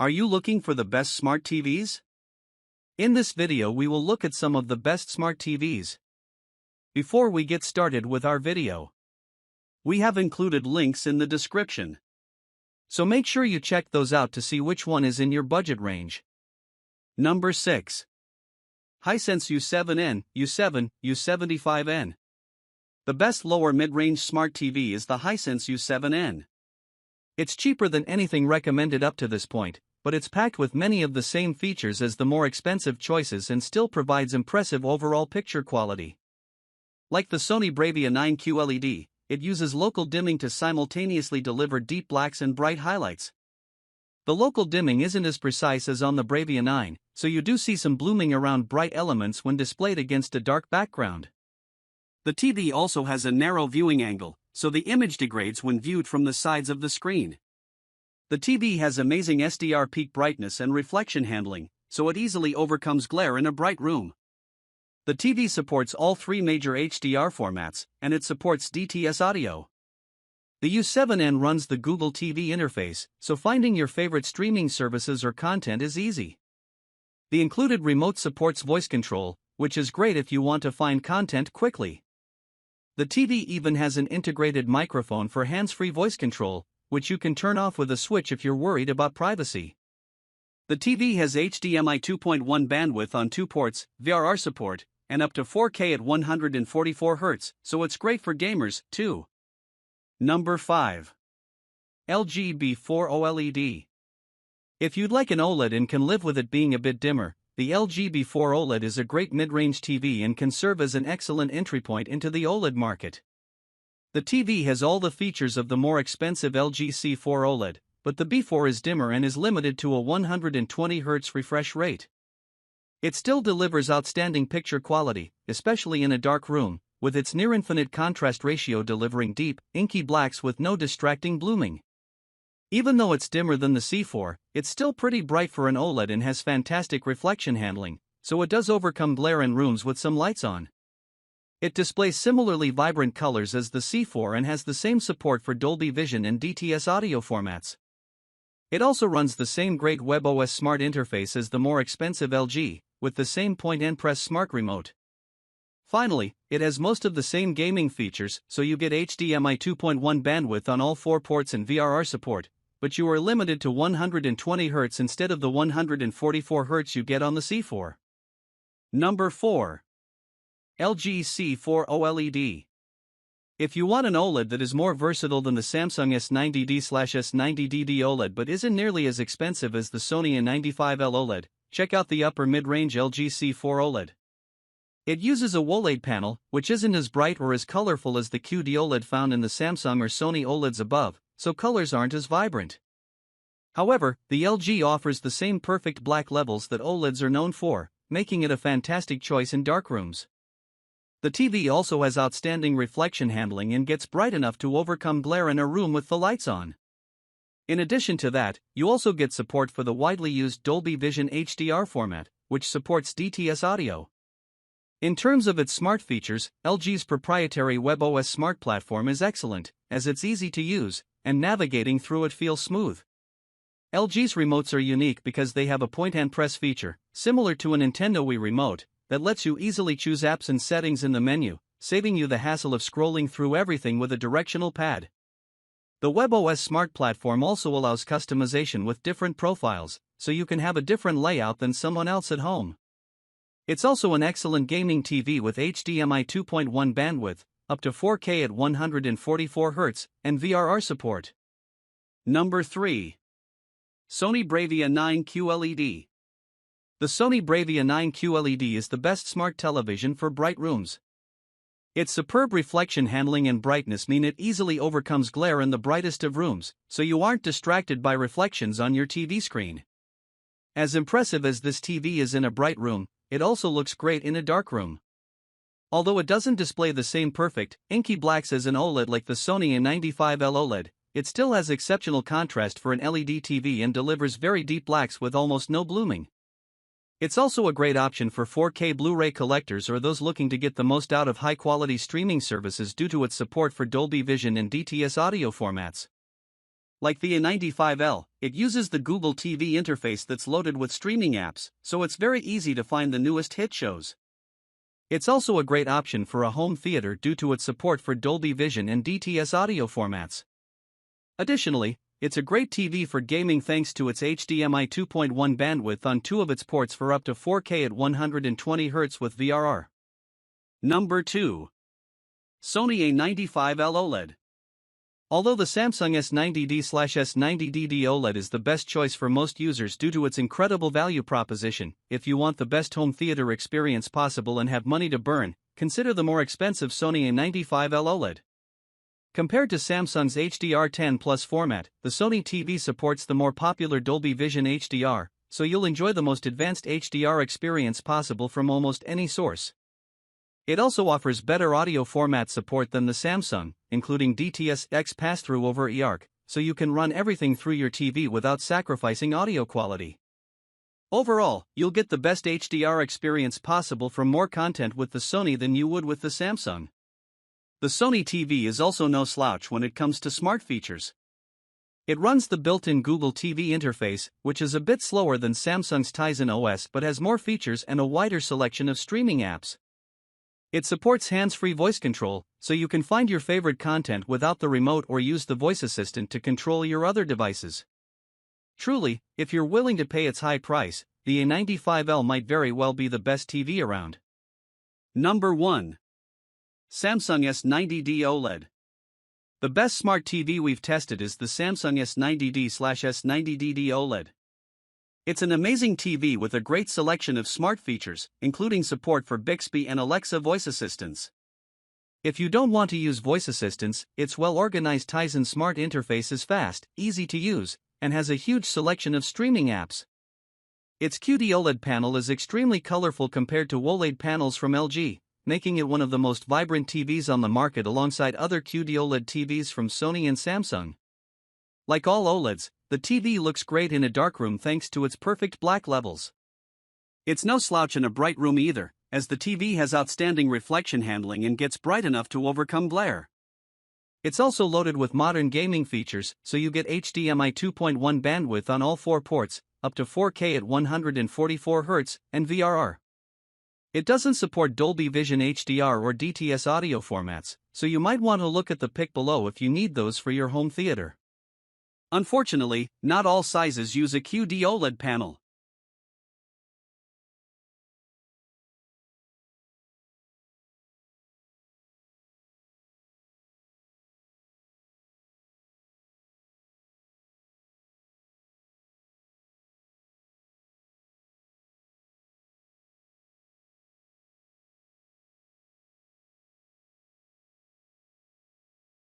Are you looking for the best smart TVs? In this video we will look at some of the best smart TVs. Before we get started with our video, we have included links in the description. So make sure you check those out to see which one is in your budget range. Number 6. Hisense U7N, U7, U75N. The best lower mid-range smart TV is the Hisense U7N. It's cheaper than anything recommended up to this point, but it's packed with many of the same features as the more expensive choices and still provides impressive overall picture quality. Like the Sony BRAVIA 9 QLED, it uses local dimming to simultaneously deliver deep blacks and bright highlights. The local dimming isn't as precise as on the BRAVIA 9, so you do see some blooming around bright elements when displayed against a dark background. The TV also has a narrow viewing angle, so the image degrades when viewed from the sides of the screen. The TV has amazing SDR peak brightness and reflection handling, so it easily overcomes glare in a bright room. The TV supports all three major HDR formats, and it supports DTS audio. The U7N runs the Google TV interface, so finding your favorite streaming services or content is easy. The included remote supports voice control, which is great if you want to find content quickly. The TV even has an integrated microphone for hands-free voice control, which you can turn off with a switch if you're worried about privacy. The TV has HDMI 2.1 bandwidth on 2 ports, VRR support, and up to 4K at 144 Hz, so it's great for gamers, too. Number 5. LG B4 OLED. If you'd like an OLED and can live with it being a bit dimmer, the LG B4 OLED is a great mid-range TV and can serve as an excellent entry point into the OLED market. The TV has all the features of the more expensive LG C4 OLED, but the B4 is dimmer and is limited to a 120 Hz refresh rate. It still delivers outstanding picture quality, especially in a dark room, with its near-infinite contrast ratio delivering deep, inky blacks with no distracting blooming. Even though it's dimmer than the C4, it's still pretty bright for an OLED and has fantastic reflection handling, so it does overcome glare in rooms with some lights on. It displays similarly vibrant colors as the C4 and has the same support for Dolby Vision and DTS audio formats. It also runs the same great WebOS smart interface as the more expensive LG, with the same point-and-press smart remote. Finally, it has most of the same gaming features, so you get HDMI 2.1 bandwidth on all 4 ports and VRR support, but you are limited to 120 Hz instead of the 144 Hz you get on the C4. Number 4. LG C4 OLED. If you want an OLED that is more versatile than the Samsung S90D/S90DD OLED but isn't nearly as expensive as the Sony A95L OLED, check out the upper mid-range LG C4 OLED. It uses a OLED panel, which isn't as bright or as colorful as the QD OLED found in the Samsung or Sony OLEDs above, so colors aren't as vibrant. However, the LG offers the same perfect black levels that OLEDs are known for, making it a fantastic choice in dark rooms. The TV also has outstanding reflection handling and gets bright enough to overcome glare in a room with the lights on. In addition to that, you also get support for the widely used Dolby Vision HDR format, which supports DTS audio. In terms of its smart features, LG's proprietary WebOS smart platform is excellent, as it's easy to use, and navigating through it feels smooth. LG's remotes are unique because they have a point-and-press feature, similar to a Nintendo Wii remote, that lets you easily choose apps and settings in the menu, saving you the hassle of scrolling through everything with a directional pad. The WebOS smart platform also allows customization with different profiles, so you can have a different layout than someone else at home. It's also an excellent gaming TV with HDMI 2.1 bandwidth, up to 4K at 144 Hz, and VRR support. Number 3. Sony BRAVIA 9 QLED. The Sony BRAVIA 9 QLED is the best smart television for bright rooms. Its superb reflection handling and brightness mean it easily overcomes glare in the brightest of rooms, so you aren't distracted by reflections on your TV screen. As impressive as this TV is in a bright room, it also looks great in a dark room. Although it doesn't display the same perfect, inky blacks as an OLED like the Sony A95L OLED, it still has exceptional contrast for an LED TV and delivers very deep blacks with almost no blooming. It's also a great option for 4K Blu-ray collectors or those looking to get the most out of high-quality streaming services due to its support for Dolby Vision and DTS audio formats. Like the A95L, it uses the Google TV interface that's loaded with streaming apps, so it's very easy to find the newest hit shows. It's also a great option for a home theater due to its support for Dolby Vision and DTS audio formats. Additionally, it's a great TV for gaming thanks to its HDMI 2.1 bandwidth on 2 of its ports for up to 4K at 120Hz with VRR. Number 2. Sony A95L OLED. Although the Samsung S90D/S90DD OLED is the best choice for most users due to its incredible value proposition, if you want the best home theater experience possible and have money to burn, consider the more expensive Sony A95L OLED. Compared to Samsung's HDR10 Plus format, the Sony TV supports the more popular Dolby Vision HDR, so you'll enjoy the most advanced HDR experience possible from almost any source. It also offers better audio format support than the Samsung, including DTS-X pass-through over eARC, so you can run everything through your TV without sacrificing audio quality. Overall, you'll get the best HDR experience possible from more content with the Sony than you would with the Samsung. The Sony TV is also no slouch when it comes to smart features. It runs the built-in Google TV interface, which is a bit slower than Samsung's Tizen OS but has more features and a wider selection of streaming apps. It supports hands-free voice control, so you can find your favorite content without the remote or use the voice assistant to control your other devices. Truly, if you're willing to pay its high price, the A95L might very well be the best TV around. Number 1. Samsung S90D OLED. The best smart TV we've tested is the Samsung S90D/S90DD OLED. It's an amazing TV with a great selection of smart features, including support for Bixby and Alexa voice assistants. If you don't want to use voice assistants, its well-organized Tizen smart interface is fast, easy to use, and has a huge selection of streaming apps. Its QD-OLED panel is extremely colorful compared to OLED panels from LG, making it one of the most vibrant TVs on the market alongside other QD-OLED TVs from Sony and Samsung. Like all OLEDs, the TV looks great in a darkroom thanks to its perfect black levels. It's no slouch in a bright room either, as the TV has outstanding reflection handling and gets bright enough to overcome glare. It's also loaded with modern gaming features, so you get HDMI 2.1 bandwidth on all 4 ports, up to 4K at 144Hz, and VRR. It doesn't support Dolby Vision HDR or DTS audio formats, so you might want to look at the pic below if you need those for your home theater. Unfortunately, not all sizes use a QD OLED panel.